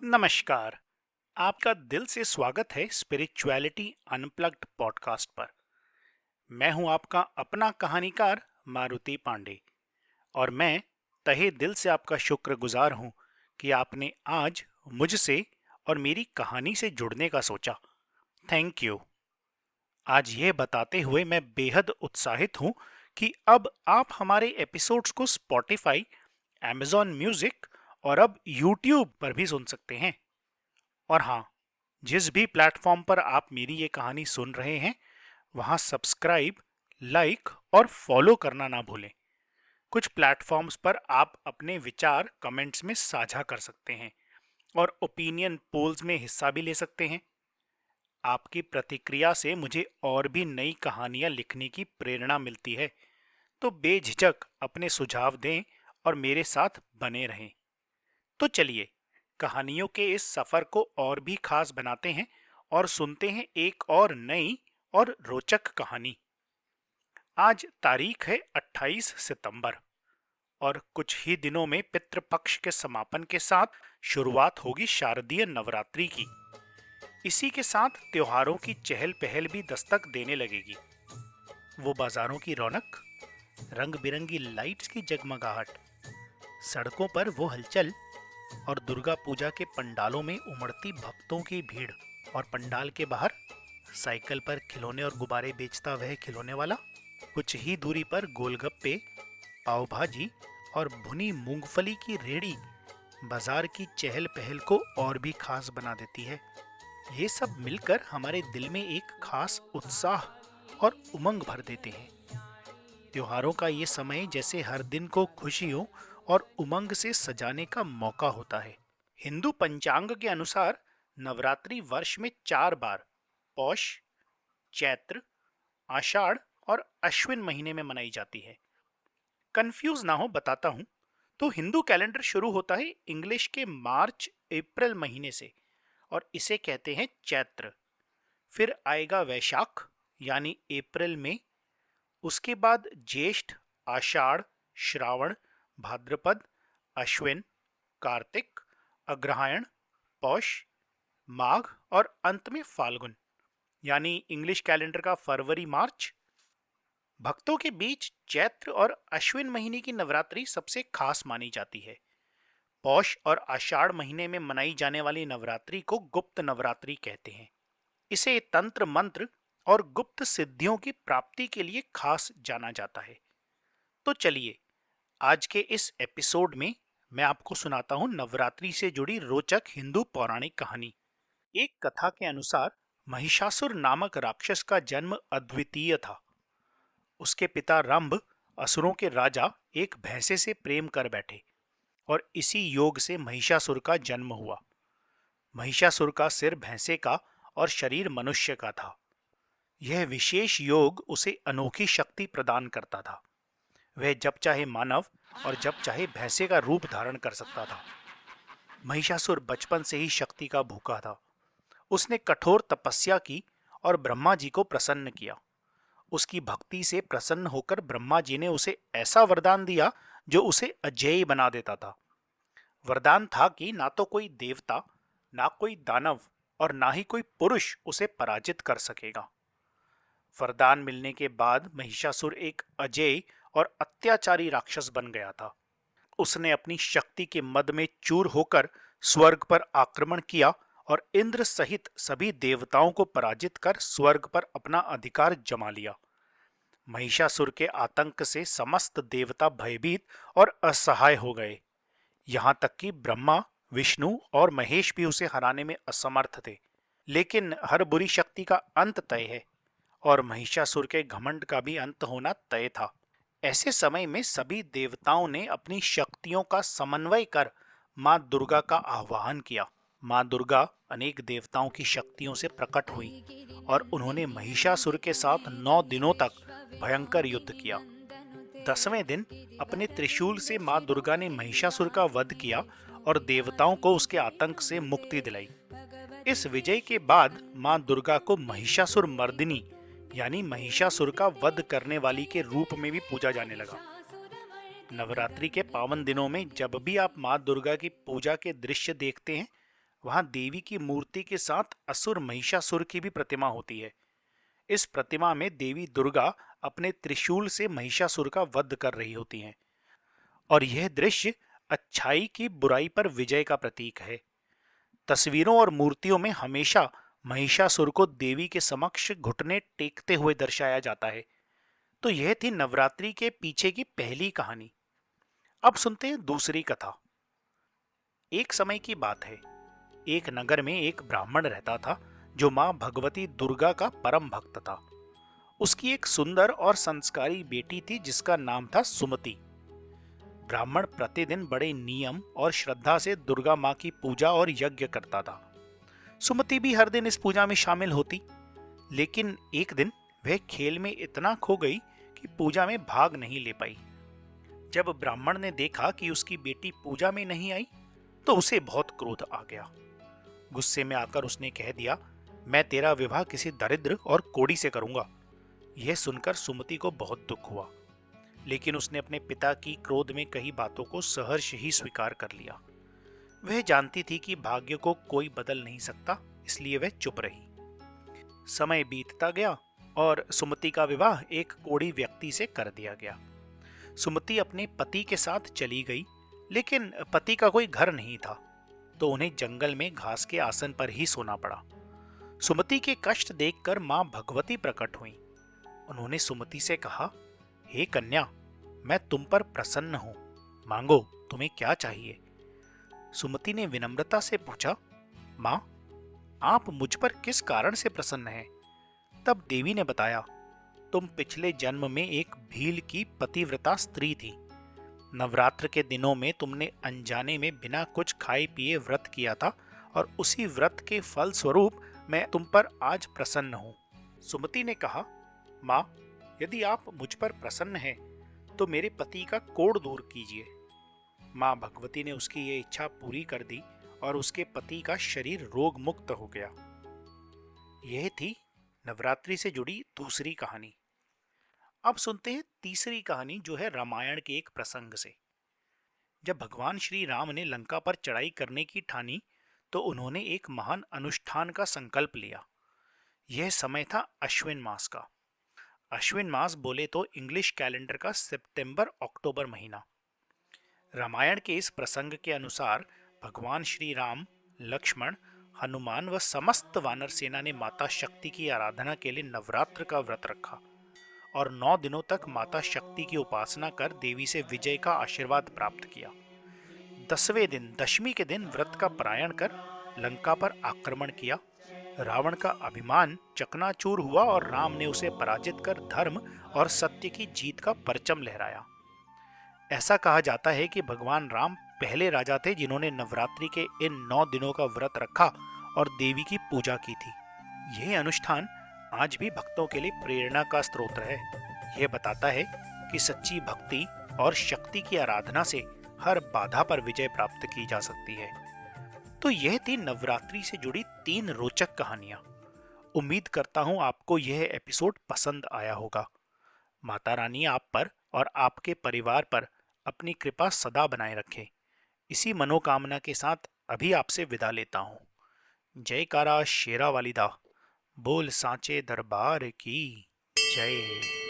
नमस्कार। आपका दिल से स्वागत है स्पिरिचुअलिटी अनप्लग्ड पॉडकास्ट पर। मैं हूं आपका अपना कहानीकार मारुति पांडे और मैं तहे दिल से आपका शुक्रगुजार हूं कि आपने आज मुझसे और मेरी कहानी से जुड़ने का सोचा। Thank you. आज ये बताते हुए मैं बेहद उत्साहित हूं कि अब आप हमारे एपिसोड्स को स्पॉटिफाई, Amazon म्यूजिक और अब यूट्यूब पर भी सुन सकते हैं। और हाँ, जिस भी प्लेटफॉर्म पर आप मेरी ये कहानी सुन रहे हैं वहां सब्सक्राइब, लाइक और फॉलो करना ना भूलें। कुछ प्लेटफॉर्म्स पर आप अपने विचार कमेंट्स में साझा कर सकते हैं और ओपिनियन पोल्स में हिस्सा भी ले सकते हैं। आपकी प्रतिक्रिया से मुझे और भी नई कहानियां लिखने की प्रेरणा मिलती है, तो बेझिझक अपने सुझाव दें और मेरे साथ बने रहें। तो चलिए कहानियों के इस सफर को और भी खास बनाते हैं और सुनते हैं एक और नई और रोचक कहानी। आज तारीख है 28 सितंबर और कुछ ही दिनों में पितृपक्ष के समापन के साथ शुरुआत होगी शारदीय नवरात्रि की। इसी के साथ त्योहारों की चहल पहल भी दस्तक देने लगेगी। वो बाजारों की रौनक, रंग बिरंगी लाइट्स की जगमगाहट, सड़कों पर वो हलचल और दुर्गा पूजा के पंडालों में उमड़ती भक्तों की भीड़, और पंडाल के बाहर साइकिल पर खिलौने और गुब्बारे बेचता वह खिलौने वाला, कुछ ही दूरी पर गोलगप्पे, पाव भाजी और भुनी मूंगफली की रेहड़ी बाजार की चहल पहल को और भी खास बना देती है। ये सब मिलकर हमारे दिल में एक खास उत्साह और उमंग भर देते हैं। त्योहारों का ये समय जैसे हर दिन को खुशियों और उमंग से सजाने का मौका होता है। हिंदू पंचांग के अनुसार नवरात्रि वर्ष में 4 बार पौष, चैत्र, आषाढ़ और अश्विन महीने में मनाई जाती है। कंफ्यूज ना हो बताता हूं, तो हिंदू कैलेंडर शुरू होता है इंग्लिश के मार्च अप्रैल महीने से और इसे कहते हैं चैत्र। फिर आएगा वैशाख यानी अप्रैल में, उसके बाद ज्येष्ठ, आषाढ़, श्रावण, भाद्रपद, अश्विन, कार्तिक, अग्रहायण, पौष, माघ और अंत में फाल्गुन यानी इंग्लिश कैलेंडर का फरवरी मार्च। भक्तों के बीच चैत्र और अश्विन महीने की नवरात्रि सबसे खास मानी जाती है। पौष और आषाढ़ महीने में मनाई जाने वाली नवरात्रि को गुप्त नवरात्रि कहते हैं। इसे तंत्र मंत्र और गुप्त सिद्धियों की प्राप्ति के लिए खास जाना जाता है। तो चलिए आज के इस एपिसोड में मैं आपको सुनाता हूं नवरात्रि से जुड़ी रोचक हिंदू पौराणिक कहानी। एक कथा के अनुसार महिषासुर नामक राक्षस का जन्म अद्वितीय था। उसके पिता रंभ असुरों के राजा एक भैंसे से प्रेम कर बैठे और इसी योग से महिषासुर का जन्म हुआ। महिषासुर का सिर भैंसे का और शरीर मनुष्य का था। यह विशेष योग उसे अनोखी शक्ति प्रदान करता था। वह जब चाहे मानव और जब चाहे भैंसे का रूप धारण कर सकता था। महिषासुर बचपन से ही शक्ति का भूखा था। उसने कठोर तपस्या की और ब्रह्मा जी को प्रसन्न किया। उसकी भक्ति से प्रसन्न होकर ब्रह्मा जी ने उसे ऐसा वरदान दिया जो उसे अजेय बना देता था। वरदान था कि ना तो कोई देवता, ना कोई दानव और ना ही कोई पुरुष उसे पराजित कर सकेगा। वरदान मिलने के बाद महिषासुर एक अजेय और अत्याचारी राक्षस बन गया था। उसने अपनी शक्ति के मद में चूर होकर स्वर्ग पर आक्रमण किया और इंद्र सहित सभी देवताओं को पराजित कर स्वर्ग पर अपना अधिकार जमा लिया। महिषासुर के आतंक से समस्त देवता भयभीत और असहाय हो गए। यहाँ तक कि ब्रह्मा, विष्णु और महेश भी उसे हराने में असमर्थ थे। लेकिन हर बुरी शक्ति का अंत तय है और महिषासुर के घमंड का भी अंत होना तय था। ऐसे समय में सभी देवताओं ने अपनी शक्तियों का समन्वय कर मां दुर्गा का आह्वान किया। मां दुर्गा अनेक देवताओं की शक्तियों से प्रकट हुई और उन्होंने महिषासुर के साथ 9 दिनों तक भयंकर युद्ध किया। 10वें दिन अपने त्रिशूल से मां दुर्गा ने महिषासुर का वध किया और देवताओं को उसके आतंक से मुक्ति दिलाई। इस विजय के बाद मां दुर्गा को महिषासुर मर्दिनी यानी महिषासुर का वध करने वाली के रूप में भी पूजा जाने लगा। नवरात्रि के पावन दिनों में जब भी आप मां दुर्गा की पूजा के दृश्य देखते हैं, वहां देवी की मूर्ति के साथ असुर महिषासुर की भी प्रतिमा होती है। इस प्रतिमा में देवी दुर्गा अपने त्रिशूल से महिषासुर का वध कर रही होती हैं और यह दृश्य अच्छाई की बुराई पर विजय का प्रतीक है। तस्वीरों और मूर्तियों में हमेशा महिषासुर को देवी के समक्ष घुटने टेकते हुए दर्शाया जाता है। तो यह थी नवरात्रि के पीछे की पहली कहानी। अब सुनते हैं दूसरी कथा। एक समय की बात है, एक नगर में एक ब्राह्मण रहता था जो मां भगवती दुर्गा का परम भक्त था। उसकी एक सुंदर और संस्कारी बेटी थी जिसका नाम था सुमति। ब्राह्मण प्रतिदिन बड़े नियम और श्रद्धा से दुर्गा मां की पूजा और यज्ञ करता था। सुमति भी हर दिन इस पूजा में शामिल होती, लेकिन एक दिन वह खेल में इतना खो गई कि पूजा में भाग नहीं ले पाई। जब ब्राह्मण ने देखा कि उसकी बेटी पूजा में नहीं आई तो उसे बहुत क्रोध आ गया। गुस्से में आकर उसने कह दिया, मैं तेरा विवाह किसी दरिद्र और कोढ़ी से करूंगा। यह सुनकर सुमति को बहुत दुख हुआ, लेकिन उसने अपने पिता की क्रोध में कही बातों को सहर्ष ही स्वीकार कर लिया। वह जानती थी कि भाग्य को कोई बदल नहीं सकता, इसलिए वह चुप रही। समय बीतता गया और सुमति का विवाह एक कोढ़ी व्यक्ति से कर दिया गया। सुमति अपने पति के साथ चली गई, लेकिन पति का कोई घर नहीं था, तो उन्हें जंगल में घास के आसन पर ही सोना पड़ा। सुमति के कष्ट देखकर मां भगवती प्रकट हुई। उन्होंने सुमति से कहा, हे कन्या, मैं तुम पर प्रसन्न हूं, मांगो तुम्हें क्या चाहिए। सुमति ने विनम्रता से पूछा, मां, आप मुझ पर किस कारण से प्रसन्न हैं? तब देवी ने बताया, तुम पिछले जन्म में एक भील की पतिव्रता स्त्री थी। नवरात्र के दिनों में तुमने अनजाने में बिना कुछ खाए पिए व्रत किया था और उसी व्रत के फल स्वरूप मैं तुम पर आज प्रसन्न हूं। सुमति ने कहा, मां, यदि आप मुझ पर प्रसन्न हैं तो मेरे पति का कोढ़ दूर कीजिए। मां भगवती ने उसकी ये इच्छा पूरी कर दी और उसके पति का शरीर रोग मुक्त हो गया। यह थी नवरात्रि से जुड़ी दूसरी कहानी। अब सुनते हैं तीसरी कहानी, जो है रामायण के एक प्रसंग से। जब भगवान श्री राम ने लंका पर चढ़ाई करने की ठानी तो उन्होंने एक महान अनुष्ठान का संकल्प लिया। यह समय था अश्विन मास का। अश्विन मास बोले तो इंग्लिश कैलेंडर का सितंबर अक्टूबर महीना। रामायण के इस प्रसंग के अनुसार भगवान श्री राम, लक्ष्मण, हनुमान व समस्त वानर सेना ने माता शक्ति की आराधना के लिए नवरात्र का व्रत रखा और 9 दिनों तक माता शक्ति की उपासना कर देवी से विजय का आशीर्वाद प्राप्त किया। 10वें दिन, दशमी के दिन व्रत का पारायण कर लंका पर आक्रमण किया। रावण का अभिमान चकनाचूर हुआ और राम ने उसे पराजित कर धर्म और सत्य की जीत का परचम लहराया। ऐसा कहा जाता है कि भगवान राम पहले राजा थे जिन्होंने नवरात्रि के इन 9 दिनों का व्रत रखा और देवी की पूजा की थी। यह अनुष्ठान आज भी भक्तों के लिए प्रेरणा का स्रोत है। यह बताता है कि सच्ची भक्ति और शक्ति की आराधना से हर बाधा पर विजय प्राप्त की जा सकती है। तो यह थी नवरात्रि से जुड़ी 3 रोचक कहानियां। उम्मीद करता हूं आपको यह एपिसोड पसंद आया होगा। माता रानी आप पर और आपके परिवार पर अपनी कृपा सदा बनाए रखे। इसी मनोकामना के साथ अभी आपसे विदा लेता हूं। जयकारा शेरा वाली दा, बोल सांचे दरबार की जय।